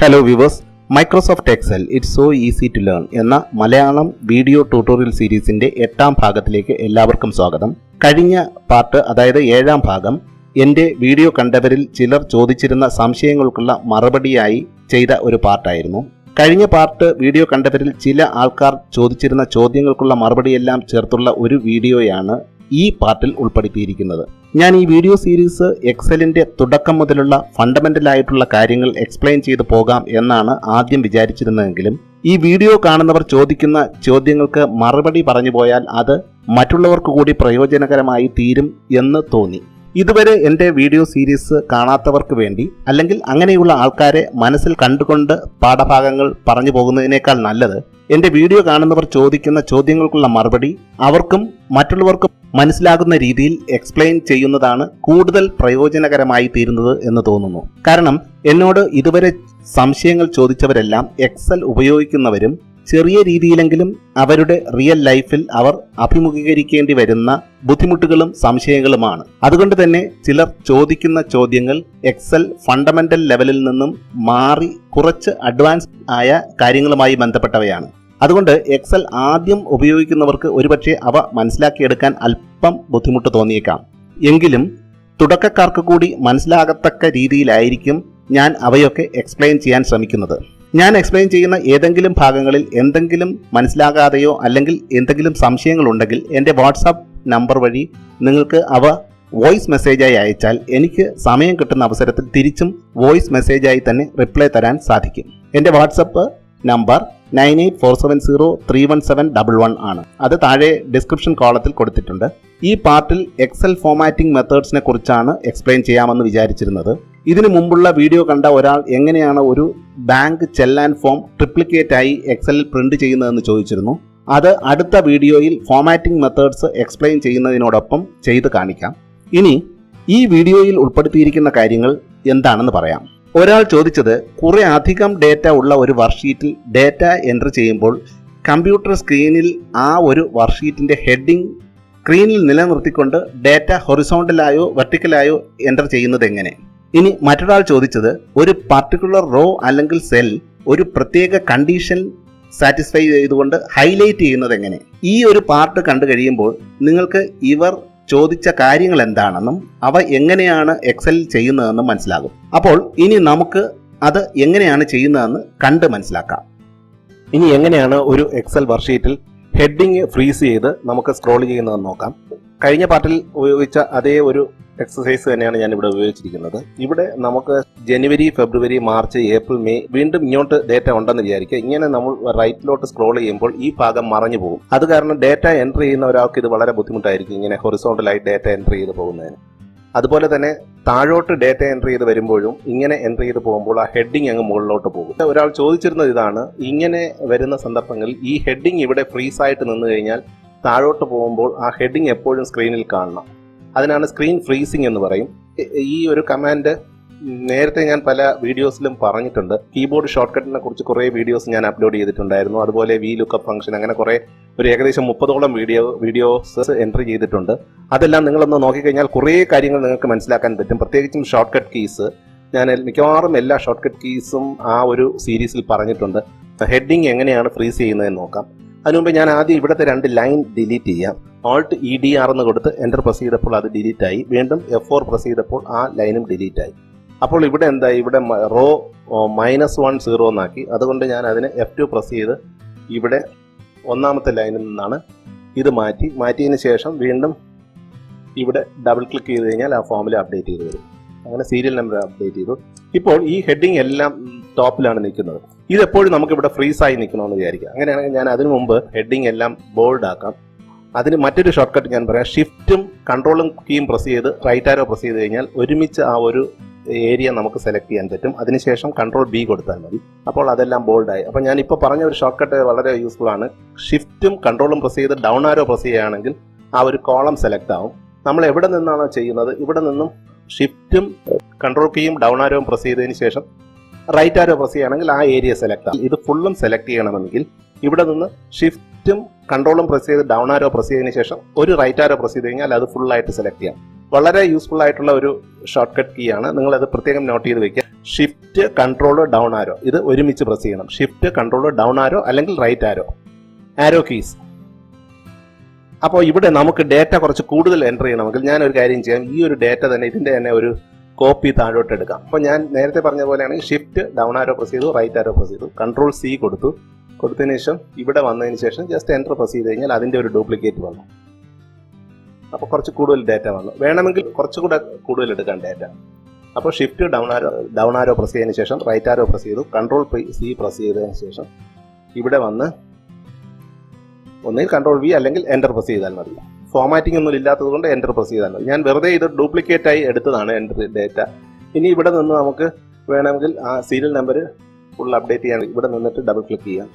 Hello viewers, Microsoft Excel it's so easy to learn എന്ന Malayalam video tutorial സീരീസിന്റെ 8ാം ഭാഗത്തിലേക്ക് എല്ലാവർക്കും സ്വാഗതം. കഴിഞ്ഞ പാർട്ട്, അതായത് 7ാം ഭാഗം, എൻ്റെ വീഡിയോ കണ്ടവരിൽ ചിലർ ചോദിച്ചിരുന്ന സംശയങ്ങൾക്കുള്ള മറുപടിയായി ചെയ്ത ഒരു പാർട്ടായിരുന്നു. കഴിഞ്ഞ പാർട്ട് വീഡിയോ കണ്ടവരിൽ ചില ആൾക്കാർ ചോദിച്ചിരുന്ന ചോദ്യങ്ങൾക്കുള്ള മറുപടിയെല്ലാം ചേർത്തുള്ള ഒരു വീഡിയോയാണ് ഈ പാർട്ടിൽ ഉൾപ്പെടുത്തിയിരിക്കുന്നത്. ഞാൻ ഈ വീഡിയോ സീരീസ് എക്സലിൻ്റെ തുടക്കം മുതലുള്ള ഫണ്ടമെൻ്റൽ ആയിട്ടുള്ള കാര്യങ്ങൾ എക്സ്പ്ലെയിൻ ചെയ്തു പോകാം എന്നാണ് ആദ്യം വിചാരിച്ചിരുന്നതെങ്കിലും ഈ വീഡിയോ കാണുന്നവർ ചോദിക്കുന്ന ചോദ്യങ്ങൾക്ക് മറുപടി പറഞ്ഞു പോയാൽ അത് മറ്റുള്ളവർക്ക് കൂടി പ്രയോജനകരമായി തീരും എന്ന് തോന്നി. ഇതുവരെ എൻ്റെ വീഡിയോ സീരീസ് കാണാത്തവർക്ക് വേണ്ടി, അല്ലെങ്കിൽ അങ്ങനെയുള്ള ആൾക്കാരെ മനസ്സിൽ കണ്ടുകൊണ്ട് പാഠഭാഗങ്ങൾ പറഞ്ഞു പോകുന്നതിനേക്കാൾ നല്ലത് എൻ്റെ വീഡിയോ കാണുന്നവർ ചോദിക്കുന്ന ചോദ്യങ്ങൾക്കുള്ള മറുപടി അവർക്കും മറ്റുള്ളവർക്കും മനസ്സിലാകുന്ന രീതിയിൽ എക്സ്പ്ലെയിൻ ചെയ്യുന്നതാണ് കൂടുതൽ പ്രയോജനകരമായി തീരുന്നത് എന്ന് തോന്നുന്നു. കാരണം എന്നോട് ഇതുവരെ സംശയങ്ങൾ ചോദിച്ചവരെല്ലാം എക്സൽ ഉപയോഗിക്കുന്നവരും ചെറിയ രീതിയിലെങ്കിലും അവരുടെ റിയൽ ലൈഫിൽ അവർ അഭിമുഖീകരിക്കേണ്ടി വരുന്ന ബുദ്ധിമുട്ടുകളും സംശയങ്ങളുമാണ്. അതുകൊണ്ട് തന്നെ ചിലർ ചോദിക്കുന്ന ചോദ്യങ്ങൾ എക്സൽ ഫണ്ടമെന്റൽ ലെവലിൽ നിന്നും മാറി കുറച്ച് അഡ്വാൻസ് ആയ കാര്യങ്ങളുമായി ബന്ധപ്പെട്ടവയാണ്. അതുകൊണ്ട് എക്സൽ ആദ്യം ഉപയോഗിക്കുന്നവർക്ക് ഒരുപക്ഷെ അവ മനസ്സിലാക്കിയെടുക്കാൻ അല്പം ബുദ്ധിമുട്ട് തോന്നിയേക്കാം. എങ്കിലും തുടക്കക്കാർക്ക് കൂടി മനസ്സിലാകത്തക്ക രീതിയിലായിരിക്കും ഞാൻ അവയൊക്കെ എക്സ്പ്ലെയിൻ ചെയ്യാൻ ശ്രമിക്കുന്നത്. ഞാൻ എക്സ്പ്ലെയിൻ ചെയ്യുന്ന ഏതെങ്കിലും ഭാഗങ്ങളിൽ എന്തെങ്കിലും മനസ്സിലാകാതെയോ അല്ലെങ്കിൽ എന്തെങ്കിലും സംശയങ്ങളുണ്ടെങ്കിൽ എൻ്റെ വാട്സാപ്പ് നമ്പർ വഴി നിങ്ങൾക്ക് അവ വോയിസ് മെസ്സേജായി അയച്ചാൽ എനിക്ക് സമയം കിട്ടുന്ന അവസരത്തിൽ തിരിച്ചും വോയിസ് മെസ്സേജായി തന്നെ റിപ്ലൈ തരാൻ സാധിക്കും. എൻ്റെ വാട്സപ്പ് നമ്പർ 9840317111 ആണ്. അത് താഴെ ഡിസ്ക്രിപ്ഷൻ കോളത്തിൽ കൊടുത്തിട്ടുണ്ട്. ഈ പാർട്ടിൽ എക്സൽ ഫോമാറ്റിംഗ് മെത്തേഡ്സിനെ കുറിച്ചാണ് എക്സ്പ്ലെയിൻ ചെയ്യാമെന്ന് വിചാരിച്ചിരുന്നത്. ഇതിനു മുമ്പുള്ള വീഡിയോ കണ്ട ഒരാൾ എങ്ങനെയാണ് ഒരു ബാങ്ക് ചെല്ലാൻ ഫോം ട്രിപ്ലിക്കേറ്റ് ആയി എക്സലിൽ പ്രിന്റ് ചെയ്യുന്നതെന്ന് ചോദിച്ചിരുന്നു. അത് അടുത്ത വീഡിയോയിൽ ഫോമാറ്റിംഗ് മെത്തേഡ്സ് എക്സ്പ്ലെയിൻ ചെയ്യുന്നതിനോടൊപ്പം ചെയ്ത് കാണിക്കാം. ഇനി ഈ വീഡിയോയിൽ ഉൾപ്പെടുത്തിയിരിക്കുന്ന കാര്യങ്ങൾ എന്താണെന്ന് പറയാം. ഒരാൾ ചോദിച്ചത്, കുറെ അധികം ഡേറ്റ ഉള്ള ഒരു വർക്ക്ഷീറ്റിൽ ഡേറ്റ എൻ്റർ ചെയ്യുമ്പോൾ കമ്പ്യൂട്ടർ സ്ക്രീനിൽ ആ ഒരു വർക്ക്ഷീറ്റിൻ്റെ ഹെഡിങ് സ്ക്രീനിൽ നിലനിർത്തിക്കൊണ്ട് ഡേറ്റ ഹൊറിസോണ്ടലായോ വെർട്ടിക്കലായോ എൻ്റർ ചെയ്യുന്നത് എങ്ങനെ? ഇനി മറ്റൊരാൾ ചോദിച്ചത്, ഒരു പർട്ടിക്കുലർ റോ അല്ലെങ്കിൽ സെൽ ഒരു പ്രത്യേക കണ്ടീഷൻ സാറ്റിസ്ഫൈ ചെയ്തുകൊണ്ട് ഹൈലൈറ്റ് ചെയ്യുന്നത് എങ്ങനെ? ഈ ഒരു പാർട്ട് കണ്ടു കഴിയുമ്പോൾ നിങ്ങൾക്ക് ഇവർ ചോദിച്ച കാര്യങ്ങൾ എന്താണെന്നും അവ എങ്ങനെയാണ് എക്സലിൽ ചെയ്യുന്നതെന്നും മനസ്സിലാകും. അപ്പോൾ ഇനി നമുക്ക് അത് എങ്ങനെയാണ് ചെയ്യുന്നതെന്ന് കണ്ട് മനസ്സിലാക്കാം. ഇനി എങ്ങനെയാണ് ഒരു എക്സൽ വർക്ക്ഷീറ്റിൽ ഹെഡിങ് ഫ്രീസ് ചെയ്ത് നമുക്ക് സ്ക്രോൾ ചെയ്യുന്നതെന്ന് നോക്കാം. കഴിഞ്ഞ പാർട്ടിൽ ഉപയോഗിച്ച അതേ ഒരു എക്സസൈസ് തന്നെയാണ് ഞാൻ ഇവിടെ ഉപയോഗിച്ചിരിക്കുന്നത്. ഇവിടെ നമുക്ക് ജനുവരി, ഫെബ്രുവരി, മാർച്ച്, ഏപ്രിൽ, മെയ്, വീണ്ടും ഇങ്ങോട്ട് ഡേറ്റ ഉണ്ടെന്ന് വിചാരിക്കുക. ഇങ്ങനെ നമ്മൾ റൈറ്റിലോട്ട് സ്ക്രോൾ ചെയ്യുമ്പോൾ ഈ ഭാഗം മറഞ്ഞു പോകും. അത് കാരണം ഡേറ്റ എൻ്റർ ചെയ്യുന്ന ഒരാൾക്ക് ഇത് വളരെ ബുദ്ധിമുട്ടായിരിക്കും, ഇങ്ങനെ ഹൊറിസോണ്ടലായി ഡേറ്റ എൻ്റർ ചെയ്ത് പോകുന്നതിന്. അതുപോലെ തന്നെ താഴോട്ട് ഡേറ്റ എൻ്റർ ചെയ്ത് വരുമ്പോഴും ഇങ്ങനെ എൻ്റർ ചെയ്ത് പോകുമ്പോൾ ആ ഹെഡിങ് അങ്ങ് മുകളിലോട്ട് പോകും. ഒരാൾ ചോദിച്ചിരുന്നത് ഇതാണ്, ഇങ്ങനെ വരുന്ന സന്ദർഭങ്ങളിൽ ഈ ഹെഡിങ് ഇവിടെ ഫ്രീസ് ആയിട്ട് നിന്ന് കഴിഞ്ഞാൽ താഴോട്ട് പോകുമ്പോൾ ആ ഹെഡിങ് എപ്പോഴും സ്ക്രീനിൽ കാണണം. അതിനാണ് സ്ക്രീൻ ഫ്രീസിംഗ് എന്ന് പറയും. ഈ ഒരു കമാൻഡ് നേരത്തെ ഞാൻ പല വീഡിയോസിലും പറഞ്ഞിട്ടുണ്ട്. കീബോർഡ് ഷോർട്ട്കട്ടിനെ കുറിച്ച് കുറേ വീഡിയോസ് ഞാൻ അപ്ലോഡ് ചെയ്തിട്ടുണ്ടായിരുന്നു. അതുപോലെ വി ലുക്കപ്പ് ഫംഗ്ഷൻ, അങ്ങനെ കുറേ ഒരു ഏകദേശം 30ഓളം വീഡിയോസ് എൻട്രി ചെയ്തിട്ടുണ്ട്. അതെല്ലാം നിങ്ങളൊന്ന് നോക്കിക്കഴിഞ്ഞാൽ കുറേ കാര്യങ്ങൾ നിങ്ങൾക്ക് മനസ്സിലാക്കാൻ പറ്റും. പ്രത്യേകിച്ചും ഷോർട്ട് കട്ട് കീസ് ഞാൻ മിക്കവാറും എല്ലാ ഷോർട്ട് കട്ട് കീസും ആ ഒരു സീരീസിൽ പറഞ്ഞിട്ടുണ്ട്. ഹെഡിങ് എങ്ങനെയാണ് ഫ്രീസ് ചെയ്യുന്നതെന്ന് നോക്കാം. അതിനുമുമ്പ് ഞാൻ ആദ്യം ഇവിടുത്തെ 2 ലൈൻ ഡിലീറ്റ് ചെയ്യാം. ഓൾട്ട് EDR എന്ന് കൊടുത്ത് എൻ്റർ പ്രസ് ചെയ്തപ്പോൾ അത് ഡിലീറ്റ് ആയി. വീണ്ടും F4 പ്രസ് ചെയ്തപ്പോൾ ആ ലൈനും ഡിലീറ്റ് ആയി. അപ്പോൾ ഇവിടെ എന്തായി, ഇവിടെ റോ -10 എന്നാക്കി. അതുകൊണ്ട് ഞാൻ അതിന് F2 പ്രസ് ചെയ്ത് ഇവിടെ 1ാമത്തെ ലൈനിൽ നിന്നാണ് ഇത് മാറ്റിയതിന് ശേഷം വീണ്ടും ഇവിടെ ഡബിൾ ക്ലിക്ക് ചെയ്ത് കഴിഞ്ഞാൽ ആ ഫോമിൽ അപ്ഡേറ്റ് ചെയ്ത് വരും. അങ്ങനെ സീരിയൽ നമ്പർ അപ്ഡേറ്റ് ചെയ്തു. ഇപ്പോൾ ഈ ഹെഡിങ് എല്ലാം ടോപ്പിലാണ് നിൽക്കുന്നത്. ഇതെപ്പോഴും നമുക്കിവിടെ ഫ്രീസായി നിൽക്കണമെന്ന് വിചാരിക്കുക. അങ്ങനെയാണെങ്കിൽ ഞാൻ അതിനു മുമ്പ് ഹെഡിങ് എല്ലാം ബോൾഡ് ആക്കാം. അതിന് മറ്റൊരു ഷോർട്ട് കട്ട് ഞാൻ പറയാം. ഷിഫ്റ്റും കൺട്രോളും കീയും പ്രസ് ചെയ്ത് റൈറ്റ് ആരോ പ്രസ് ചെയ്ത് കഴിഞ്ഞാൽ ഒരുമിച്ച് ആ ഒരു ഏരിയ നമുക്ക് സെലക്ട് ചെയ്യാൻ പറ്റും. അതിനുശേഷം കൺട്രോൾ B കൊടുത്താൽ മതി. അപ്പോൾ അതെല്ലാം ബോൾഡായി. അപ്പോൾ ഞാൻ ഇപ്പോൾ പറഞ്ഞ ഒരു ഷോർട്ട് കട്ട് വളരെ യൂസ്ഫുൾ ആണ്. ഷിഫ്റ്റും കൺട്രോളും പ്രസ് ചെയ്ത് ഡൗൺ ആരോ പ്രസ് ചെയ്യുകയാണെങ്കിൽ ആ ഒരു കോളം സെലക്ട് ആവും. നമ്മൾ എവിടെ നിന്നാണോ ചെയ്യുന്നത്, ഇവിടെ നിന്നും ഷിഫ്റ്റും കൺട്രോൾ കീയും ഡൗൺ ആരോയും പ്രസ് ചെയ്തതിന് ശേഷം റൈറ്റ് ആരോ പ്രസ് ചെയ്യുകയാണെങ്കിൽ ആ ഏരിയ സെലക്ട് ആവും. ഇത് ഫുള്ളും സെലക്ട് ചെയ്യണമെങ്കിൽ ഇവിടെ നിന്ന് ഷിഫ്റ്റും കൺട്രോളും പ്രസ് ചെയ്ത് ഡൗൺ ആരോ പ്രസ് ചെയ്തതിന് ശേഷം ഒരു റൈറ്റ് ആരോ പ്രസ് ചെയ്ത് കഴിഞ്ഞാൽ അത് ഫുള്ളായിട്ട് സെലക്ട് ചെയ്യാം. വളരെ യൂസ്ഫുൾ ആയിട്ടുള്ള ഒരു ഷോർട്ട് കട്ട് കീ ആണ്. നിങ്ങളത് പ്രത്യേകം നോട്ട് ചെയ്ത് വെക്കുക. ഷിഫ്റ്റ് കൺട്രോൾ ഡൗൺ ആരോ ഇത് ഒരുമിച്ച് പ്രസ് ചെയ്യണം. ഷിഫ്റ്റ് കൺട്രോൾ ഡൗൺ ആരോ അല്ലെങ്കിൽ റൈറ്റ് ആരോ കീസ്. അപ്പോൾ ഇവിടെ നമുക്ക് ഡേറ്റ കുറച്ച് കൂടുതൽ എൻ്റർ ചെയ്യണമെങ്കിൽ ഞാൻ ഒരു കാര്യം ചെയ്യാം. ഈ ഒരു ഡേറ്റ തന്നെ ഇതിൻ്റെ തന്നെ ഒരു കോപ്പി താഴോട്ട് എടുക്കാം. അപ്പോൾ ഞാൻ നേരത്തെ പറഞ്ഞ പോലെയാണെങ്കിൽ ഷിഫ്റ്റ് ഡൗൺ ആരോ പ്രസ് ചെയ്തു, റൈറ്റ് ആരോ പ്രസ് ചെയ്തു, കൺട്രോൾ സി കൊടുത്തതിന് ശേഷം ഇവിടെ വന്നതിന് ശേഷം ജസ്റ്റ് എൻ്റർ പ്രസ് ചെയ്ത് കഴിഞ്ഞാൽ അതിൻ്റെ ഒരു ഡ്യൂപ്ലിക്കേറ്റ് വന്നു. അപ്പോൾ കുറച്ച് കൂടുതൽ ഡേറ്റ വന്നു. വേണമെങ്കിൽ കുറച്ചുകൂടെ കൂടുതൽ എടുക്കാം ഡേറ്റ. അപ്പോൾ ഷിഫ്റ്റ് ഡൗൺ ആരോ പ്രസ് ചെയ്തതിന് ശേഷം റൈറ്റ് ആരോ പ്രസ് ചെയ്തു, കൺട്രോൾ സി പ്രസ് ചെയ്തതിന് ശേഷം ഇവിടെ വന്ന് ഒന്നുകിൽ കൺട്രോൾ വി അല്ലെങ്കിൽ എൻ്റർ പ്രസ് ചെയ്താൽ മതി. ഫോമാറ്റിംഗ് ഒന്നും ഇല്ലാത്തത് കൊണ്ട് എൻ്റർ പ്രസ് ചെയ്താൽ മതി. ഞാൻ വെറുതെ ഇത് ഡ്യൂപ്ലിക്കേറ്റ് ആയി എടുത്തതാണ് എൻ്റർ ഡേറ്റ. ഇനി ഇവിടെ നിന്ന് നമുക്ക് വേണമെങ്കിൽ ആ സീരിയൽ നമ്പർ ഫുൾ അപ്ഡേറ്റ് ചെയ്യാൻ ഇവിടെ നിന്നിട്ട് ഡബിൾ ക്ലിക്ക് ചെയ്യാം.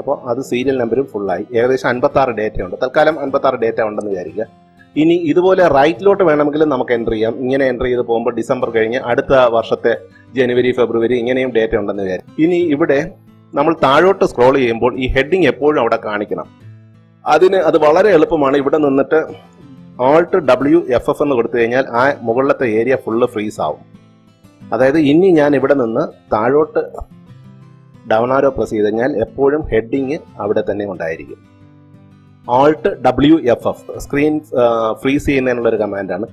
അപ്പോൾ അത് സീരിയൽ നമ്പരും ഫുള്ളായി. ഏകദേശം 56 ഡേറ്റ ഉണ്ട്. തൽക്കാലം 56 ഡേറ്റ ഉണ്ടെന്ന് വിചാരിക്കുക. ഇനി ഇതുപോലെ റൈറ്റിലോട്ട് വേണമെങ്കിൽ നമുക്ക് എൻ്റർ ചെയ്യാം. ഇങ്ങനെ എൻ്റർ ചെയ്ത് പോകുമ്പോൾ ഡിസംബർ കഴിഞ്ഞ് അടുത്ത വർഷത്തെ ജനുവരി, ഫെബ്രുവരി ഇങ്ങനെയും ഡേറ്റ ഉണ്ടെന്ന് വിചാരിക്കും. ഇനി ഇവിടെ നമ്മൾ താഴോട്ട് സ്ക്രോൾ ചെയ്യുമ്പോൾ ഈ ഹെഡിങ് എപ്പോഴും അവിടെ കാണിക്കണം. അത് വളരെ എളുപ്പമാണ്. ഇവിടെ നിന്നിട്ട് Alt WFF എന്ന് കൊടുത്തു കഴിഞ്ഞാൽ ആ മുകളിലത്തെ ഏരിയ ഫുള്ള് ഫ്രീസ് ആവും. അതായത് ഇനി ഞാൻ ഇവിടെ നിന്ന് താഴോട്ട് ഡൗൺ ആരോ പ്രസ് ചെയ്ത് കഴിഞ്ഞാൽ എപ്പോഴും ഹെഡിങ് അവിടെ തന്നെ ഉണ്ടായിരിക്കും. Alt WFF സ്ക്രീൻ ഫ്രീസ് ചെയ്യുന്നതിനുള്ളൊരു കമാൻഡാണ്.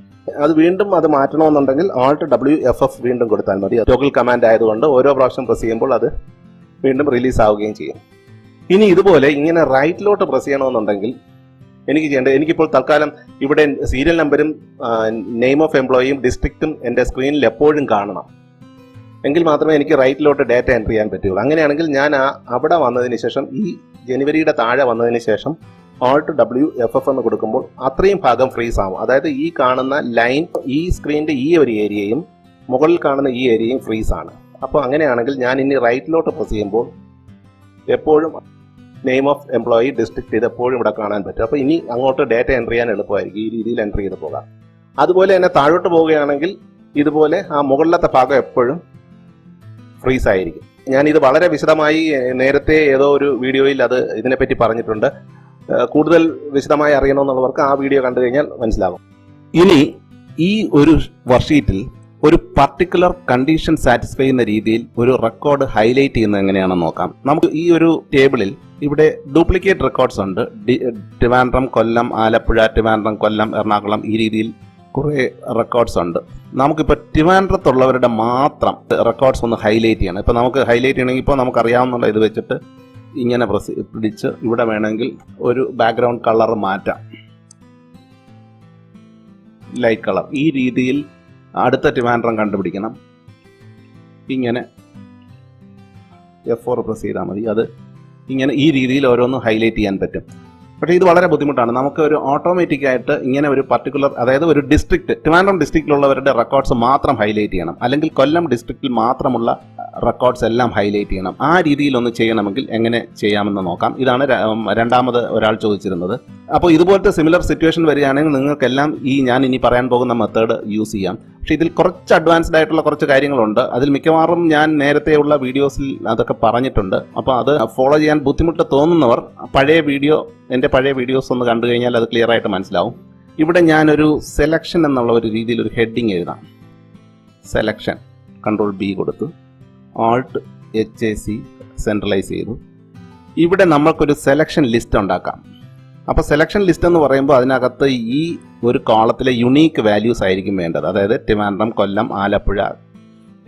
അത് വീണ്ടും അത് മാറ്റണമെന്നുണ്ടെങ്കിൽ Alt WFF വീണ്ടും കൊടുത്താൽ മതി. ടോഗിൾ കമാൻഡ് ആയതുകൊണ്ട് ഓരോ പ്രാവശ്യം പ്രസ് ചെയ്യുമ്പോൾ അത് വീണ്ടും റിലീസ് ആവുകയും ചെയ്യും. ഇനി ഇതുപോലെ ഇങ്ങനെ റൈറ്റിലോട്ട് പ്രസ് ചെയ്യണമെന്നുണ്ടെങ്കിൽ എനിക്കിപ്പോൾ തൽക്കാലം ഇവിടെ സീരിയൽ നമ്പരും നെയിം ഓഫ് എംപ്ലോയിയും ഡിസ്ട്രിക്റ്റും എൻ്റെ സ്ക്രീനിൽ എപ്പോഴും കാണണം. എങ്കിൽ മാത്രമേ എനിക്ക് റൈറ്റിലോട്ട് ഡേറ്റ എൻ്റർ ചെയ്യാൻ പറ്റുള്ളൂ. അങ്ങനെയാണെങ്കിൽ ഞാൻ അവിടെ വന്നതിന് ശേഷം ഈ ജനുവരിയുടെ താഴെ വന്നതിന് ശേഷം Alt WFF എന്ന് കൊടുക്കുമ്പോൾ അത്രയും ഭാഗം ഫ്രീസ് ആവും. അതായത് ഈ കാണുന്ന ലൈൻ, ഈ സ്ക്രീനിൻ്റെ ഈ ഒരു ഏരിയയും മുകളിൽ കാണുന്ന ഈ ഏരിയയും ഫ്രീസ് ആണ്. അപ്പോൾ അങ്ങനെയാണെങ്കിൽ ഞാൻ ഇനി റൈറ്റിലോട്ട് പ്രസ് ചെയ്യുമ്പോൾ എപ്പോഴും നെയിം ഓഫ് എംപ്ലോയി, ഡിസ്ട്രിക്ട് ഇതെപ്പോഴും ഇവിടെ കാണാൻ പറ്റും. അപ്പോൾ ഇനി അങ്ങോട്ട് ഡേറ്റ എൻ്റർ ചെയ്യാൻ എളുപ്പമായിരിക്കും. ഈ രീതിയിൽ എൻ്റർ ചെയ്ത് പോകാം. അതുപോലെ തന്നെ താഴോട്ട് പോവുകയാണെങ്കിൽ ഇതുപോലെ ആ മുകളിലത്തെ ഭാഗം എപ്പോഴും ഫ്രീസ് ആയിരിക്കും. ഞാനിത് വളരെ വിശദമായി നേരത്തെ ഏതോ ഒരു വീഡിയോയിൽ ഇതിനെപ്പറ്റി പറഞ്ഞിട്ടുണ്ട്. കൂടുതൽ വിശദമായി അറിയണമെന്നുള്ളവർക്ക് ആ വീഡിയോ കണ്ടു കഴിഞ്ഞാൽ മനസ്സിലാകും. ഇനി ഈ ഒരു വർക്ക്ഷീറ്റിൽ ഒരു പർട്ടിക്കുലർ കണ്ടീഷൻ സാറ്റിസ്ഫൈ ചെയ്യുന്ന രീതിയിൽ ഒരു റെക്കോർഡ് ഹൈലൈറ്റ് ചെയ്യുന്നത് എങ്ങനെയാണെന്ന് നോക്കാം. നമുക്ക് ഈ ഒരു ടേബിളിൽ ഇവിടെ ഡ്യൂപ്ലിക്കേറ്റ് റെക്കോർഡ്സ് ഉണ്ട്. ട്രിവാൻഡ്രം, കൊല്ലം, ആലപ്പുഴ, ട്രിവാൻഡ്രം, കൊല്ലം, എറണാകുളം ഈ രീതിയിൽ കുറേ റെക്കോർഡ്സ് ഉണ്ട്. നമുക്കിപ്പോൾ ട്രിവാൻഡ്രത്തുള്ളവരുടെ മാത്രം റെക്കോർഡ്സ് ഒന്ന് ഹൈലൈറ്റ് ചെയ്യണം. ഇപ്പോൾ നമുക്ക് ഹൈലൈറ്റ് ചെയ്യണമെങ്കിൽ ഇപ്പോൾ നമുക്കറിയാവുന്ന ഇത് വെച്ചിട്ട് ഇങ്ങനെ പിടിച്ച് ഇവിടെ വേണമെങ്കിൽ ഒരു ബാക്ക്ഗ്രൗണ്ട് കളർ മാറ്റാം, ലൈറ്റ് കളർ. ഈ രീതിയിൽ അടുത്ത ട്രിവാൻഡ്രം കണ്ടുപിടിക്കണം. ഇങ്ങനെ F4 പ്രസ് ചെയ്താൽ മതി. അത് ഇങ്ങനെ ഈ രീതിയിൽ ഓരോന്നും ഹൈലൈറ്റ് ചെയ്യാൻ പറ്റും. പക്ഷേ ഇത് വളരെ ബുദ്ധിമുട്ടാണ്. നമുക്ക് ഒരു ഓട്ടോമാറ്റിക്കായിട്ട് ഇങ്ങനെ ഒരു പർട്ടിക്കുലർ, അതായത് ഒരു ഡിസ്ട്രിക്റ്റ്, ട്രിവാൻഡ്രം ഡിസ്ട്രിക്റ്റിലുള്ളവരുടെ റെക്കോർഡ്സ് മാത്രം ഹൈലൈറ്റ് ചെയ്യണം, അല്ലെങ്കിൽ കൊല്ലം ഡിസ്ട്രിക്റ്റിൽ മാത്രമുള്ള റെക്കോർഡ്സ് എല്ലാം ഹൈലൈറ്റ് ചെയ്യണം. ആ രീതിയിലൊന്ന് ചെയ്യണമെങ്കിൽ എങ്ങനെ ചെയ്യാമെന്ന് നോക്കാം. ഇതാണ് രണ്ടാമത് ഒരാൾ ചോദിച്ചിരുന്നത്. അപ്പോൾ ഇതുപോലത്തെ സിമിലർ സിറ്റുവേഷൻ വരികയാണെങ്കിൽ നിങ്ങൾക്കെല്ലാം ഞാൻ ഇനി പറയാൻ പോകുന്ന മെത്തേഡ് യൂസ് ചെയ്യാം. പക്ഷേ ഇതിൽ കുറച്ച് അഡ്വാൻസ്ഡ് ആയിട്ടുള്ള കുറച്ച് കാര്യങ്ങളുണ്ട്. അതിൽ മിക്കവാറും ഞാൻ നേരത്തെയുള്ള വീഡിയോസിൽ അതൊക്കെ പറഞ്ഞിട്ടുണ്ട്. അപ്പോൾ അത് ഫോളോ ചെയ്യാൻ ബുദ്ധിമുട്ട് തോന്നുന്നവർ എൻ്റെ പഴയ വീഡിയോസ് ഒന്ന് കണ്ടു കഴിഞ്ഞാൽ അത് ക്ലിയർ ആയിട്ട് മനസ്സിലാവും. ഇവിടെ ഞാനൊരു സെലക്ഷൻ എന്നുള്ള ഒരു രീതിയിൽ ഒരു ഹെഡിങ് എഴുതാം. സെലക്ഷൻ, കൺട്രോൾ B കൊടുത്തു, Alt HAC സെൻട്രലൈസ് ചെയ്തു. ഇവിടെ നമ്മൾക്കൊരു സെലക്ഷൻ ലിസ്റ്റ് ഉണ്ടാക്കാം. അപ്പോൾ സെലക്ഷൻ ലിസ്റ്റ് എന്ന് പറയുമ്പോൾ അതിനകത്ത് ഈ ഒരു കോളത്തിലെ യുണീക്ക് വാല്യൂസ് ആയിരിക്കും വേണ്ടത്. അതായത് ട്രിവാൻഡ്രം, കൊല്ലം, ആലപ്പുഴ,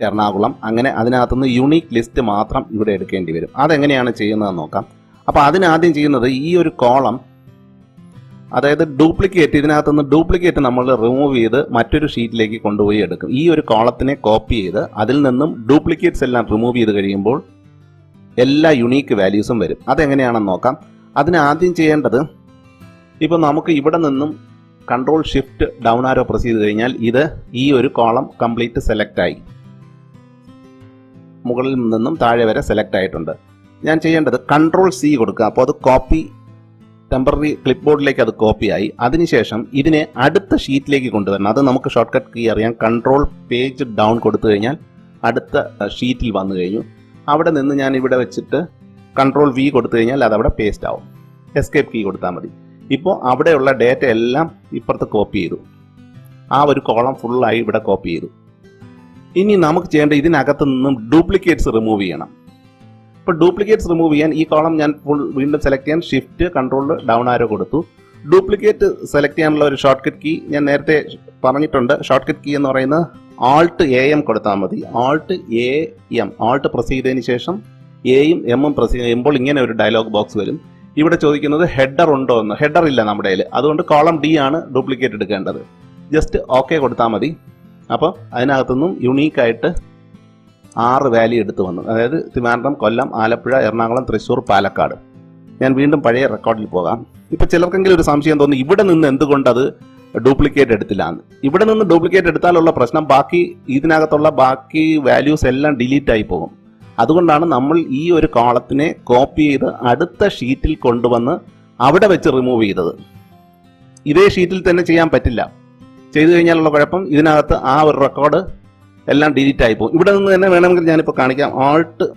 എറണാകുളം, അങ്ങനെ അതിനകത്തുനിന്ന് യുണീക്ക് ലിസ്റ്റ് മാത്രം ഇവിടെ എടുക്കേണ്ടി വരും. അതെങ്ങനെയാണ് ചെയ്യുന്നതെന്ന് നോക്കാം. അപ്പോൾ അതിനാദ്യം ചെയ്യുന്നത് ഈ ഒരു കോളം, അതായത് ഇതിനകത്തുനിന്ന് ഡ്യൂപ്ലിക്കേറ്റ് നമ്മൾ റിമൂവ് ചെയ്ത് മറ്റൊരു ഷീറ്റിലേക്ക് കൊണ്ടുപോയി എടുക്കും. ഈ ഒരു കോളത്തിനെ കോപ്പി ചെയ്ത് അതിൽ നിന്നും ഡ്യൂപ്ലിക്കേറ്റ്സ് എല്ലാം റിമൂവ് ചെയ്ത് കഴിയുമ്പോൾ എല്ലാ യുണീക്ക് വാല്യൂസും വരും. അതെങ്ങനെയാണെന്ന് നോക്കാം. അതിനാദ്യം ചെയ്യേണ്ടത്, ഇപ്പോൾ നമുക്ക് ഇവിടെ നിന്നും കൺട്രോൾ ഷിഫ്റ്റ് ഡൗൺ ആരോ പ്രസ് ചെയ്ത് കഴിഞ്ഞാൽ ഈ ഒരു കോളം കംപ്ലീറ്റ് സെലക്ട് ആയി, മുകളിൽ നിന്നും താഴെ വരെ സെലക്ട് ആയിട്ടുണ്ട്. ഞാൻ ചെയ്യേണ്ടത് കൺട്രോൾ C കൊടുക്കുക. അപ്പോൾ അത് കോപ്പി, ടെമ്പററി ക്ലിപ്പ് ബോർഡിലേക്ക് അത് കോപ്പിയായി. അതിനുശേഷം ഇതിനെ അടുത്ത ഷീറ്റിലേക്ക് കൊണ്ടുവരണം. അത് നമുക്ക് ഷോർട്ട് കട്ട് കീ അറിയാം. കൺട്രോൾ പേജ് ഡൗൺ കൊടുത്തു കഴിഞ്ഞാൽ അടുത്ത ഷീറ്റിൽ വന്നു കഴിഞ്ഞു. അവിടെ നിന്ന് ഞാൻ ഇവിടെ വെച്ചിട്ട് കൺട്രോൾ V കൊടുത്തു കഴിഞ്ഞാൽ അതവിടെ പേസ്റ്റ് ആവും. എസ്കേപ്പ് കീ കൊടുത്താൽ മതി. ഇപ്പോൾ അവിടെയുള്ള ഡേറ്റ എല്ലാം ഇപ്പുറത്ത് കോപ്പി ചെയ്തു. ആ ഒരു കോളം ഫുള്ളായി ഇവിടെ കോപ്പി ചെയ്തു. ഇനി നമുക്ക് ചെയ്യേണ്ട ഇതിനകത്ത് നിന്നും ഡ്യൂപ്ലിക്കേറ്റ്സ് റിമൂവ് ചെയ്യണം. ഇപ്പോൾ ഡ്യൂപ്ലിക്കേറ്റ്സ് റിമൂവ് ചെയ്യാൻ ഈ കോളം ഞാൻ വീണ്ടും സെലക്ട് ചെയ്യാൻ ഷിഫ്റ്റ് കൺട്രോൾ ഡൗൺ ആരോ കൊടുത്തു. ഡ്യൂപ്ലിക്കേറ്റ് സെലക്ട് ചെയ്യാനുള്ള ഒരു ഷോർട്ട് കട്ട് കീ ഞാൻ നേരത്തെ പറഞ്ഞിട്ടുണ്ട്. ഷോർട്ട് കട്ട് കീ എന്ന് പറയുന്നത് Alt+AM കൊടുത്താൽ മതി. Alt+AM ആൾട്ട് പ്രസ് ചെയ്തതിന് ശേഷം എയും എമ്മും പ്രസ് ചെയ്യുമ്പോൾ ഇങ്ങനെ ഒരു ഡയലോഗ് ബോക്സ് വരും. ഇവിടെ ചോദിക്കുന്നത് ഹെഡർ ഉണ്ടോ എന്ന്. ഹെഡർ ഇല്ല നമ്മുടെ കയ്യിൽ, അതുകൊണ്ട് കോളം ഡി ആണ് ഡ്യൂപ്ലിക്കേറ്റ് എടുക്കേണ്ടത്. ജസ്റ്റ് ഓക്കെ കൊടുത്താൽ മതി. അപ്പോൾ അതിനകത്തുനിന്നും യുണീക്കായിട്ട് 6 വാല്യൂ എടുത്തു വന്നു. അതായത് ട്രിവാൻഡ്രം, കൊല്ലം, ആലപ്പുഴ, എറണാകുളം, തൃശ്ശൂർ, പാലക്കാട്. ഞാൻ വീണ്ടും പഴയ റെക്കോർഡിൽ പോകാം. ഇപ്പോൾ ചിലർക്കെങ്കിലും ഒരു സംശയം തോന്നി ഇവിടെ നിന്ന് എന്തുകൊണ്ട് അത് ഡ്യൂപ്ലിക്കേറ്റ് എടുത്തില്ല എന്ന്. ഇവിടെ നിന്ന് ഡ്യൂപ്ലിക്കേറ്റ് എടുത്താലുള്ള പ്രശ്നം ബാക്കി ഇതിനകത്തുള്ള ബാക്കി വാല്യൂസ് എല്ലാം ഡിലീറ്റ് ആയി പോകും. അതുകൊണ്ടാണ് നമ്മൾ ഈ ഒരു കോളത്തിനെ കോപ്പി ചെയ്ത് അടുത്ത ഷീറ്റിൽ കൊണ്ടുവന്ന് അവിടെ വെച്ച് റിമൂവ് ചെയ്തത്. ഇതേ ഷീറ്റിൽ തന്നെ ചെയ്യാൻ പറ്റില്ല. ചെയ്തു കഴിഞ്ഞാലുള്ള കുഴപ്പം ഇതിനകത്ത് ആ ഒരു റെക്കോർഡ് എല്ലാം ഡിലീറ്റ് ആയി പോകും. ഇവിടെ നിന്ന് തന്നെ വേണമെങ്കിൽ ഞാനിപ്പോൾ കാണിക്കാം. Alt+AM.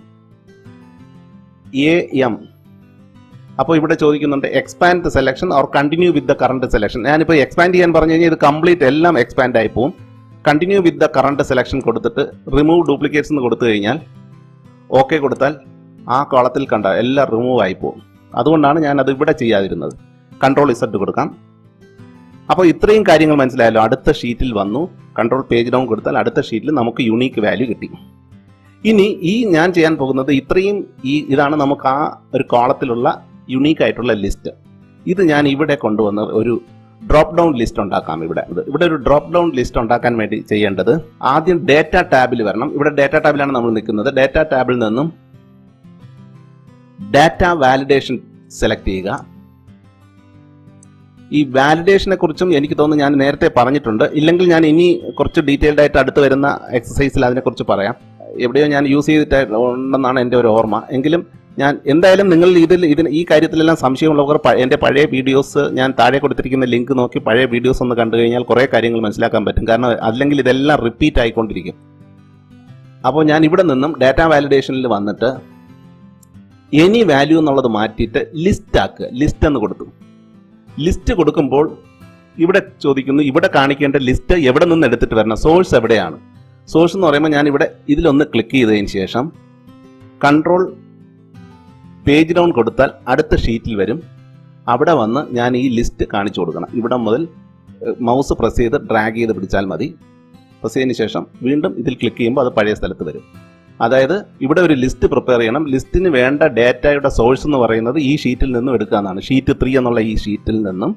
അപ്പോൾ ഇവിടെ ചോദിക്കുന്നുണ്ട് expand selection or continue with the current selection. ഞാനിപ്പോൾ എക്സ്പാൻഡ് ചെയ്യാൻ പറഞ്ഞു കഴിഞ്ഞാൽ ഇത് കംപ്ലീറ്റ് എല്ലാം എക്സ്പാൻഡ് ആയി പോകും. Continue with the current selection കൊടുത്തിട്ട് റിമൂവ് ഡ്യൂപ്ലിക്കേറ്റ്സ് എന്ന് കൊടുത്തു കഴിഞ്ഞാൽ ഓക്കെ കൊടുത്താൽ ആ കോളത്തിൽ കണ്ട എല്ലാം റിമൂവ് ആയി പോകും. അതുകൊണ്ടാണ് ഞാൻ അത് ഇവിടെ ചെയ്യാതിരുന്നത്. കൺട്രോൾ Z കൊടുക്കാം. അപ്പോൾ ഇത്രയും കാര്യങ്ങൾ മനസ്സിലായല്ലോ. അടുത്ത ഷീറ്റിൽ വന്നു, കൺട്രോൾ പേജ് ഡൗൺ കൊടുത്താൽ അടുത്ത ഷീറ്റിൽ നമുക്ക് യുണീക്ക് വാല്യൂ കിട്ടി. ഇനി ഈ ഞാൻ ചെയ്യാൻ പോകുന്നത് ഇത്രയും ഇതാണ് നമുക്ക് ആ ഒരു കോളത്തിലുള്ള യുണീക്ക് ആയിട്ടുള്ള ലിസ്റ്റ്. ഇത് ഞാൻ ഇവിടെ കൊണ്ടുവന്ന് ഒരു ഡ്രോപ്പ് ഡൗൺ ലിസ്റ്റ് ഉണ്ടാക്കാം. ഇവിടെ ഒരു ഡ്രോപ്പ് ഡൗൺ ലിസ്റ്റ് ഉണ്ടാക്കാൻ വേണ്ടി ചെയ്യേണ്ടത് ആദ്യം ഡേറ്റ ടാബിൽ വരണം. ഇവിടെ ഡേറ്റ ടാബിലാണ് നമ്മൾ നിൽക്കുന്നത്. ഡേറ്റ ടാബിൽ നിന്നും ഡാറ്റ വാലിഡേഷൻ സെലക്ട് ചെയ്യുക. ഈ വാലിഡേഷനെ കുറിച്ചും എനിക്ക് തോന്നുന്നു ഞാൻ നേരത്തെ പറഞ്ഞിട്ടുണ്ട്. ഇല്ലെങ്കിൽ ഞാൻ ഇനി കുറച്ച് ഡീറ്റെയിൽഡ് ആയിട്ട് അടുത്ത് വരുന്ന എക്സസൈസിൽ അതിനെക്കുറിച്ച് പറയാം. എവിടെയോ ഞാൻ യൂസ് ചെയ്തിട്ടുണ്ടെന്നാണ് എൻ്റെ ഒരു ഓർമ്മ. എങ്കിലും ഞാൻ എന്തായാലും നിങ്ങൾ ഈ കാര്യത്തിലെല്ലാം സംശയമുള്ളവർ എൻ്റെ പഴയ വീഡിയോസ് ഞാൻ താഴെ കൊടുത്തിരിക്കുന്ന ലിങ്ക് നോക്കി പഴയ വീഡിയോസ് ഒന്ന് കണ്ടു കഴിഞ്ഞാൽ കുറേ കാര്യങ്ങൾ മനസ്സിലാക്കാൻ പറ്റും. കാരണം അല്ലെങ്കിൽ ഇതെല്ലാം റിപ്പീറ്റ് ആയിക്കൊണ്ടിരിക്കും. അപ്പോൾ ഞാൻ ഇവിടെ നിന്നും ഡാറ്റ വാലിഡേഷനിൽ വന്നിട്ട് എനി വാല്യൂ എന്നുള്ളത് മാറ്റിയിട്ട് ലിസ്റ്റ് ആക്കുക. ലിസ്റ്റ് എന്ന് കൊടുത്തു. ലിസ്റ്റ് കൊടുക്കുമ്പോൾ ഇവിടെ ചോദിക്കുന്നു ഇവിടെ കാണിക്കേണ്ട ലിസ്റ്റ് എവിടെ നിന്ന് എടുത്തിട്ട് വരണം, സോഴ്സ് എവിടെയാണ്. സോഴ്സ് എന്ന് പറയുമ്പോൾ ഞാൻ ഇവിടെ ഇതിലൊന്ന് ക്ലിക്ക് ചെയ്തതിന് ശേഷം കൺട്രോൾ പേജ് ഡൗൺ കൊടുത്താൽ അടുത്ത ഷീറ്റിൽ വരും. അവിടെ വന്ന് ഞാൻ ഈ ലിസ്റ്റ് കാണിച്ചു കൊടുക്കണം. ഇവിടെ മുതൽ മൗസ് പ്രസ് ചെയ്ത് ഡ്രാഗ് ചെയ്ത് പിടിച്ചാൽ മതി. പ്രസ് ചെയ്തതിന് ശേഷം വീണ്ടും ഇതിൽ ക്ലിക്ക് ചെയ്യുമ്പോൾ അത് പഴയ സ്ഥലത്ത് വരും. അതായത് ഇവിടെ ഒരു ലിസ്റ്റ് പ്രിപ്പയർ ചെയ്യണം. ലിസ്റ്റിന് വേണ്ട ഡാറ്റയുടെ സോഴ്സ് എന്ന് പറയുന്നത് ഈ ഷീറ്റിൽ നിന്നും എടുക്കാനാണ്. ഷീറ്റ് 3 എന്നുള്ള ഈ ഷീറ്റിൽ നിന്നും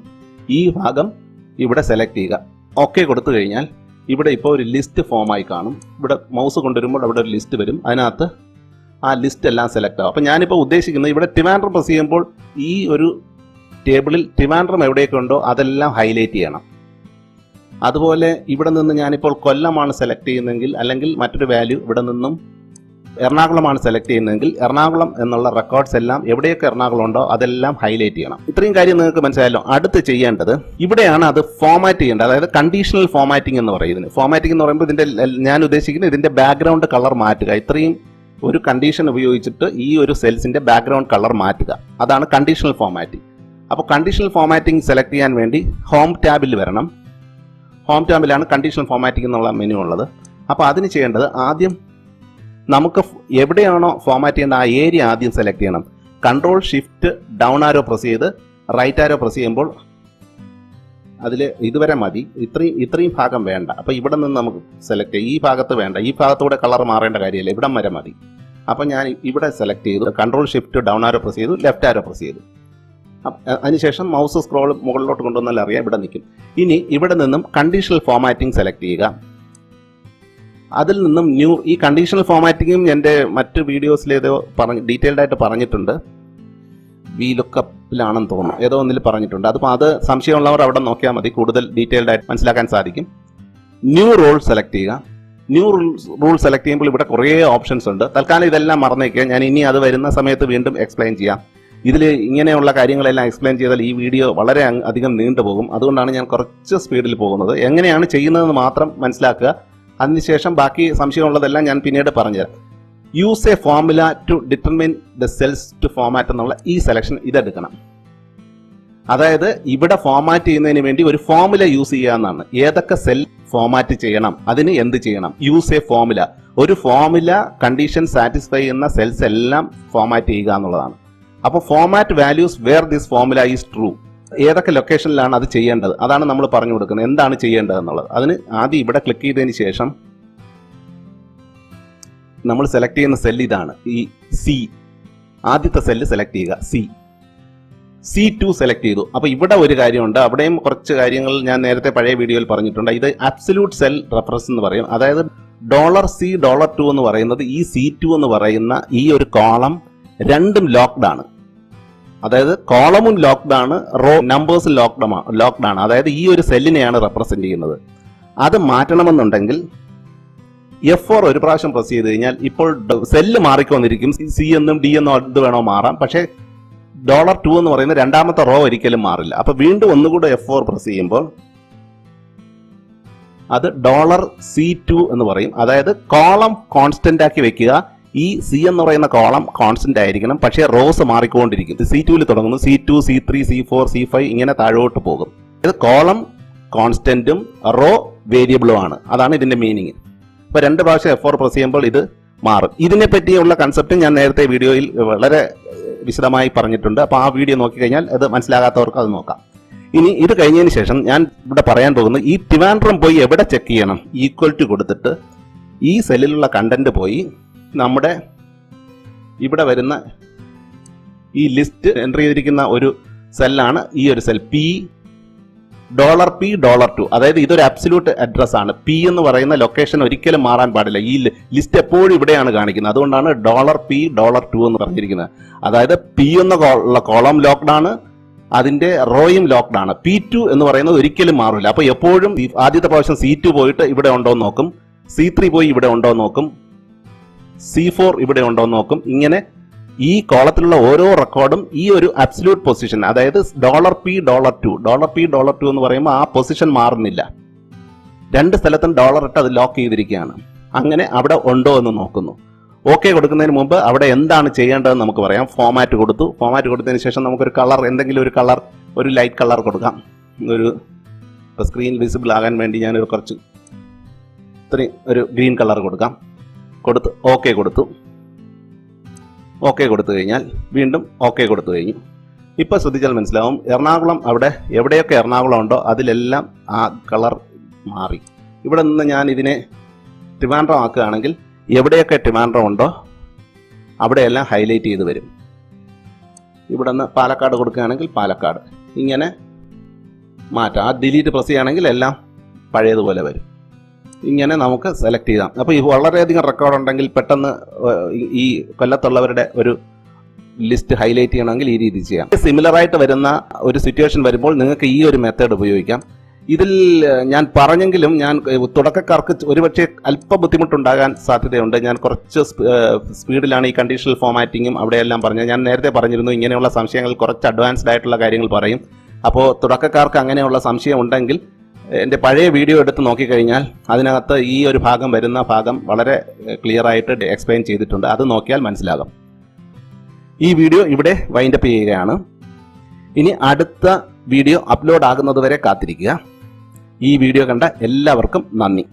ഈ ഭാഗം ഇവിടെ സെലക്ട് ചെയ്യുക. ഓക്കെ കൊടുത്തു കഴിഞ്ഞാൽ ഇവിടെ ഇപ്പോൾ ഒരു ലിസ്റ്റ് ഫോമായി കാണും. ഇവിടെ മൗസ് കൊണ്ടുവരുമ്പോൾ അവിടെ ഒരു ലിസ്റ്റ് വരും. അതിനകത്ത് ആ ലിസ്റ്റ് എല്ലാം സെലക്ട് ആവും. അപ്പോൾ ഞാനിപ്പോൾ ഉദ്ദേശിക്കുന്നത് ഇവിടെ ട്രിവാൻഡ്രം പ്രസ് ചെയ്യുമ്പോൾ ഈ ഒരു ടേബിളിൽ ട്രിവാൻഡ്രം എവിടെയൊക്കെ ഉണ്ടോ അതെല്ലാം ഹൈലൈറ്റ് ചെയ്യണം. അതുപോലെ ഇവിടെ നിന്ന് ഞാനിപ്പോൾ കൊല്ലമാണ് സെലക്ട് ചെയ്യുന്നതെങ്കിൽ അല്ലെങ്കിൽ മറ്റൊരു വാല്യൂ ഇവിടെ നിന്നും എറണാകുളമാണ് സെലക്ട് ചെയ്യുന്നതെങ്കിൽ എറണാകുളം എന്നുള്ള റെക്കോർഡ്സ് എല്ലാം എവിടെയൊക്കെ എറണാകുളം ഉണ്ടോ അതെല്ലാം ഹൈലൈറ്റ് ചെയ്യണം. ഇത്രയും കാര്യം നിങ്ങൾക്ക് മനസ്സിലായല്ലോ. അടുത്ത് ചെയ്യേണ്ടത് ഇവിടെയാണ് അത് ഫോമാറ്റ് ചെയ്യേണ്ടത്. അതായത് കണ്ടീഷണൽ ഫോമാറ്റിംഗ് എന്ന് പറയുന്നത്. ഫോമാറ്റിംഗ് എന്ന് പറയുമ്പോൾ ഇതിന്റെ ഞാൻ ഉദ്ദേശിക്കുന്നത് ഇതിന്റെ ബാക്ക്ഗ്രൗണ്ട് കളർ മാറ്റുക. ഇത്രയും ഒരു കണ്ടീഷൻ ഉപയോഗിച്ചിട്ട് ഈ ഒരു സെൽസിന്റെ ബാക്ക്ഗ്രൗണ്ട് കളർ മാറ്റുക. അതാണ് കണ്ടീഷണൽ ഫോമാറ്റിംഗ്. അപ്പോൾ കണ്ടീഷണൽ ഫോമാറ്റിംഗ് സെലക്ട് ചെയ്യാൻ വേണ്ടി ഹോം ടാബിൽ വരണം. ഹോം ടാബിലാണ് കണ്ടീഷണൽ ഫോമാറ്റിംഗ് എന്നുള്ള മെനു ഉള്ളത്. അപ്പോൾ അതിന് ചെയ്യേണ്ടത് ആദ്യം നമുക്ക് എവിടെയാണോ ഫോമാറ്റ് ചെയ്യേണ്ട ആ ഏരിയ ആദ്യം സെലക്ട് ചെയ്യണം. കൺട്രോൾ ഷിഫ്റ്റ് ഡൗൺ ആരോ പ്രസ് ചെയ്ത് റൈറ്റ് ആരോ പ്രസ് ചെയ്യുമ്പോൾ അതിൽ ഇതുവരെ മതി. ഇത്രയും ഭാഗം വേണ്ട. അപ്പോൾ ഇവിടെ നിന്ന് നമുക്ക് സെലക്ട് ചെയ്യാം. ഈ ഭാഗത്ത് വേണ്ട. ഈ ഭാഗത്തൂടെ കളർ മാറേണ്ട കാര്യമില്ല. ഇവിടം വരെ മതി. അപ്പോൾ ഞാൻ ഇവിടെ സെലക്ട് ചെയ്തു. കൺട്രോൾ ഷിഫ്റ്റ് ഡൗൺ ആരോ പ്രസ് ചെയ്തു, ലെഫ്റ്റ് ആരോ പ്രസ് ചെയ്തു. അതിനുശേഷം മൗസ് സ്ക്രോൾ മുകളിലോട്ട് കൊണ്ടുവന്നാൽ അറിയാം ഇവിടെ നിൽക്കും. ഇനി ഇവിടെ നിന്നും കണ്ടീഷണൽ ഫോമാറ്റിംഗ് സെലക്ട് ചെയ്യുക. അതിൽ നിന്നും ന്യൂ ഈ കണ്ടീഷണൽ ഫോമാറ്റിങ്ങും എൻ്റെ മറ്റ് വീഡിയോസിൽ ഏതോ ഡീറ്റെയിൽഡ് ആയിട്ട് പറഞ്ഞിട്ടുണ്ട്. VLOOKUPലാണെന്ന് തോന്നുന്നു, ഏതോ ഒന്നിൽ പറഞ്ഞിട്ടുണ്ട്. അപ്പോൾ അത് സംശയമുള്ളവർ അവിടെ നോക്കിയാൽ മതി. കൂടുതൽ ഡീറ്റെയിൽഡ് ആയിട്ട് മനസ്സിലാക്കാൻ സാധിക്കും. ന്യൂ റോൾ സെലക്ട് ചെയ്യുക. ന്യൂ റൂൾ സെലക്ട് ചെയ്യുമ്പോൾ ഇവിടെ കുറേ ഓപ്ഷൻസ് ഉണ്ട്. തൽക്കാലം ഇതെല്ലാം മറന്നേക്കുക. ഞാൻ ഇനി അത് വരുന്ന സമയത്ത് വീണ്ടും എക്സ്പ്ലെയിൻ ചെയ്യാം. ഇതിൽ ഇങ്ങനെയുള്ള കാര്യങ്ങളെല്ലാം എക്സ്പ്ലെയിൻ ചെയ്താൽ ഈ വീഡിയോ വളരെ അധികം നീണ്ടുപോകും. അതുകൊണ്ടാണ് ഞാൻ കുറച്ച് സ്പീഡിൽ പോകുന്നത്. എങ്ങനെയാണ് ചെയ്യുന്നതെന്ന് മാത്രം മനസ്സിലാക്കുക. അതിനുശേഷം ബാക്കി സംശയമുള്ളതെല്ലാം ഞാൻ പിന്നീട് പറഞ്ഞുതരാം. Use a formula to determine the cells to format എന്നുള്ള ഈ സെലക്ഷൻ ഇതെടുക്കണം. അതായത് ഇവിടെ ഫോമാറ്റ് ചെയ്യുന്നതിന് വേണ്ടി ഒരു ഫോമുല യൂസ് ചെയ്യാന്നാണ്. ഏതൊക്കെ സെൽ ഫോമാറ്റ് ചെയ്യണം, അതിന് എന്ത് ചെയ്യണം, യൂസ് എ ഫോമുല. ഒരു ഫോമുല കണ്ടീഷൻ സാറ്റിസ്ഫൈ ചെയ്യുന്ന സെൽസ് എല്ലാം ഫോമാറ്റ് ചെയ്യുക എന്നുള്ളതാണ്. അപ്പോൾ format values where this formula is true. ഏതൊക്കെ ലൊക്കേഷനിലാണ് അത് ചെയ്യേണ്ടത്, അതാണ് നമ്മൾ പറഞ്ഞു കൊടുക്കുന്നത്. എന്താണ് ചെയ്യേണ്ടത് എന്നുള്ളത്. അതിന് ആദ്യം ഇവിടെ ക്ലിക്ക് ചെയ്തതിന് ശേഷം നമ്മൾ സെലക്ട് ചെയ്യുന്ന സെൽ ഇതാണ്, ഈ സി. ആദ്യത്തെ സെല്ല് സെലക്ട് ചെയ്യുക, C2 സെലക്ട് ചെയ്തു. അപ്പോൾ ഇവിടെ ഒരു കാര്യമുണ്ട്, അവിടെയും കുറച്ച് കാര്യങ്ങൾ ഞാൻ നേരത്തെ പഴയ വീഡിയോയിൽ പറഞ്ഞിട്ടുണ്ട്. ഇത് അബ്സല്യൂട്ട് സെൽ റെഫറൻസ് എന്ന് പറയും. അതായത് $C $2 എന്ന് പറയുന്നത് ഈ C2 എന്ന് പറയുന്ന ഈ ഒരു കോളം രണ്ടും ലോക്ക്ഡ് ആണ്. അതായത് കോളമും ലോക്ക്ഡ് ആണ്, റോ നമ്പേഴ്സും ലോക്ക്ഡ് ആണ്. അതായത് ഈ ഒരു സെല്ലിനെയാണ് റെപ്രസെന്റ് ചെയ്യുന്നത്. അത് മാറ്റണമെന്നുണ്ടെങ്കിൽ F4 ഒരു പ്രാവശ്യം പ്രസ് ചെയ്ത് കഴിഞ്ഞാൽ ഇപ്പോൾ സെല്ല് മാറിക്കൊന്നിരിക്കും. C എന്നും D എന്നും അത് വേണോ മാറാം. പക്ഷേ $2 എന്ന് പറയുന്ന രണ്ടാമത്തെ റോ ഒരിക്കലും മാറില്ല. അപ്പൊ വീണ്ടും ഒന്നുകൂടെ F4 പ്രസ് ചെയ്യുമ്പോൾ അത് $C2 എന്ന് പറയും. അതായത് കോളം കോൺസ്റ്റന്റ് ആക്കി വെക്കുക. ഈ C എന്ന് പറയുന്ന കോളം കോൺസ്റ്റന്റ് ആയിരിക്കണം, പക്ഷേ റോസ് മാറിക്കൊണ്ടിരിക്കും. C2 തുടങ്ങുന്നു, C2 C3 C4 C5 ഇങ്ങനെ താഴോട്ട് പോകും. ഇത് കോളം കോൺസ്റ്റന്റും റോ വേരിയബിളും ആണ്. അതാണ് ഇതിന്റെ മീനിങ്. ഇപ്പൊ 2 പ്രാവശ്യം F4 പ്രസ് ചെയ്യുമ്പോൾ ഇത് മാറും. ഇതിനെ പറ്റിയുള്ള കൺസെപ്റ്റ് ഞാൻ നേരത്തെ വീഡിയോയിൽ വളരെ വിശദമായി പറഞ്ഞിട്ടുണ്ട്. അപ്പോൾ ആ വീഡിയോ നോക്കിക്കഴിഞ്ഞാൽ അത് മനസ്സിലാകാത്തവർക്ക് അത് നോക്കാം. ഇനി ഇത് കഴിഞ്ഞതിന് ശേഷം ഞാൻ ഇവിടെ പറയാൻ പോകുന്നത് ഈ ട്രിവാൻഡ്രം പോയി എവിടെ ചെക്ക് ചെയ്യണം. ഈക്വൽ ടു കൊടുത്തിട്ട് ഈ സെല്ലിലുള്ള കണ്ടന്റ് പോയി നമ്മുടെ ഇവിടെ വരുന്ന ഈ ലിസ്റ്റ് എൻ്റർ ചെയ്തിരിക്കുന്ന ഒരു സെല്ലാണ് ഈ ഒരു സെൽ $P $2. അതായത് ഇതൊരു അബ്സല്യൂട്ട് അഡ്രസ് ആണ്. P എന്ന് പറയുന്ന ലൊക്കേഷൻ ഒരിക്കലും മാറാൻ പാടില്ല. ഈ ലിസ്റ്റ് എപ്പോഴും ഇവിടെയാണ് കാണിക്കുന്നത്. അതുകൊണ്ടാണ് $P $2 എന്ന് പറഞ്ഞിരിക്കുന്നത്. അതായത് P എന്നുള്ള കോളം ലോക്ക്ഡ് ആണ്, അതിന്റെ റോയും ലോക്ക്ഡ് ആണ്. P2 എന്ന് പറയുന്നത് ഒരിക്കലും മാറില്ല. അപ്പൊ എപ്പോഴും ആദ്യത്തെ പ്രാവശ്യം C2 പോയിട്ട് ഇവിടെ ഉണ്ടോ എന്ന് നോക്കും, C3 പോയി ഇവിടെ ഉണ്ടോ എന്ന് നോക്കും, C4 ഇവിടെ ഉണ്ടോ എന്ന് നോക്കും. ഇങ്ങനെ ഈ കോളത്തിലുള്ള ഓരോ റെക്കോർഡും ഈ ഒരു അബ്സല്യൂട്ട് പൊസിഷൻ, അതായത് $P $2 എന്ന് പറയുമ്പോൾ ആ പൊസിഷൻ മാറുന്നില്ല. 2 സ്ഥലത്തും ഡോളർ ഇട്ട് അത് ലോക്ക് ചെയ്തിരിക്കുകയാണ്. അങ്ങനെ അവിടെ ഉണ്ടോ എന്ന് നോക്കുന്നു. ഓക്കെ കൊടുക്കുന്നതിന് മുമ്പ് അവിടെ എന്താണ് ചെയ്യേണ്ടതെന്ന് നമുക്ക് പറയാം. ഫോമാറ്റ് കൊടുത്തതിന് ശേഷം നമുക്കൊരു കളർ, എന്തെങ്കിലും ഒരു കളർ, ഒരു ലൈറ്റ് കളർ കൊടുക്കാം. ഒരു സ്ക്രീൻ വിസിബിൾ ആകാൻ വേണ്ടി ഞാനൊരു കുറച്ച് ഇത്രയും ഒരു ഗ്രീൻ കളർ കൊടുക്കാം. ഓക്കെ കൊടുത്തു കഴിഞ്ഞാൽ വീണ്ടും ഓക്കെ കൊടുത്തു കഴിഞ്ഞു. ഇപ്പോൾ ശ്രദ്ധിച്ചാൽ മനസ്സിലാവും, എറണാകുളം അവിടെ എവിടെയൊക്കെ എറണാകുളം ഉണ്ടോ അതിലെല്ലാം ആ കളർ മാറി. ഇവിടെ നിന്ന് ഞാൻ ഇതിനെ ട്രിവാൻഡ്രം ആക്കുകയാണെങ്കിൽ എവിടെയൊക്കെ ട്രിവാൻഡ്രം ഉണ്ടോ അവിടെയെല്ലാം ഹൈലൈറ്റ് ചെയ്ത് വരും. ഇവിടെ നിന്ന് പാലക്കാട് കൊടുക്കുകയാണെങ്കിൽ പാലക്കാട്, ഇങ്ങനെ മാറ്റാം. ആ ഡിലീറ്റ് പ്രസ് ചെയ്യുകയാണെങ്കിൽ എല്ലാം പഴയതുപോലെ വരും. ഇങ്ങനെ നമുക്ക് സെലക്ട് ചെയ്യാം. അപ്പോൾ ഈ വളരെയധികം റെക്കോർഡ് ഉണ്ടെങ്കിൽ പെട്ടെന്ന് ഈ കൊല്ലത്തുള്ളവരുടെ ഒരു ലിസ്റ്റ് ഹൈലൈറ്റ് ചെയ്യണമെങ്കിൽ ഈ രീതി ചെയ്യാം. സിമിലറായിട്ട് വരുന്ന ഒരു സിറ്റുവേഷൻ വരുമ്പോൾ നിങ്ങൾക്ക് ഈ ഒരു മെത്തേഡ് ഉപയോഗിക്കാം. ഇതിൽ ഞാൻ പറഞ്ഞെങ്കിലും ഞാൻ തുടക്കക്കാർക്ക് ഒരുപക്ഷെ അല്പ ബുദ്ധിമുട്ടുണ്ടാകാൻ സാധ്യതയുണ്ട്. ഞാൻ കുറച്ച് സ്പീഡിലാണ് ഈ കണ്ടീഷണൽ ഫോമാറ്റിങ്ങും അവിടെയെല്ലാം പറഞ്ഞത്. ഞാൻ നേരത്തെ പറഞ്ഞിരുന്നു ഇങ്ങനെയുള്ള സംശയങ്ങൾ കുറച്ച് അഡ്വാൻസ്ഡ് ആയിട്ടുള്ള കാര്യങ്ങൾ പറയും. അപ്പോൾ തുടക്കക്കാർക്ക് അങ്ങനെയുള്ള സംശയം ഉണ്ടെങ്കിൽ എൻ്റെ പഴയ വീഡിയോ എടുത്ത് നോക്കിക്കഴിഞ്ഞാൽ അതിനകത്ത് ഈ ഒരു വരുന്ന ഭാഗം വളരെ ക്ലിയർ ആയിട്ട് എക്സ്പ്ലെയിൻ ചെയ്തിട്ടുണ്ട്. അത് നോക്കിയാൽ മനസ്സിലാകും. ഈ വീഡിയോ ഇവിടെ വൈൻഡപ്പ് ചെയ്യുകയാണ്. ഇനി അടുത്ത വീഡിയോ അപ്ലോഡ് ആകുന്നത് വരെ കാത്തിരിക്കുക. ഈ വീഡിയോ കണ്ട എല്ലാവർക്കും നന്ദി.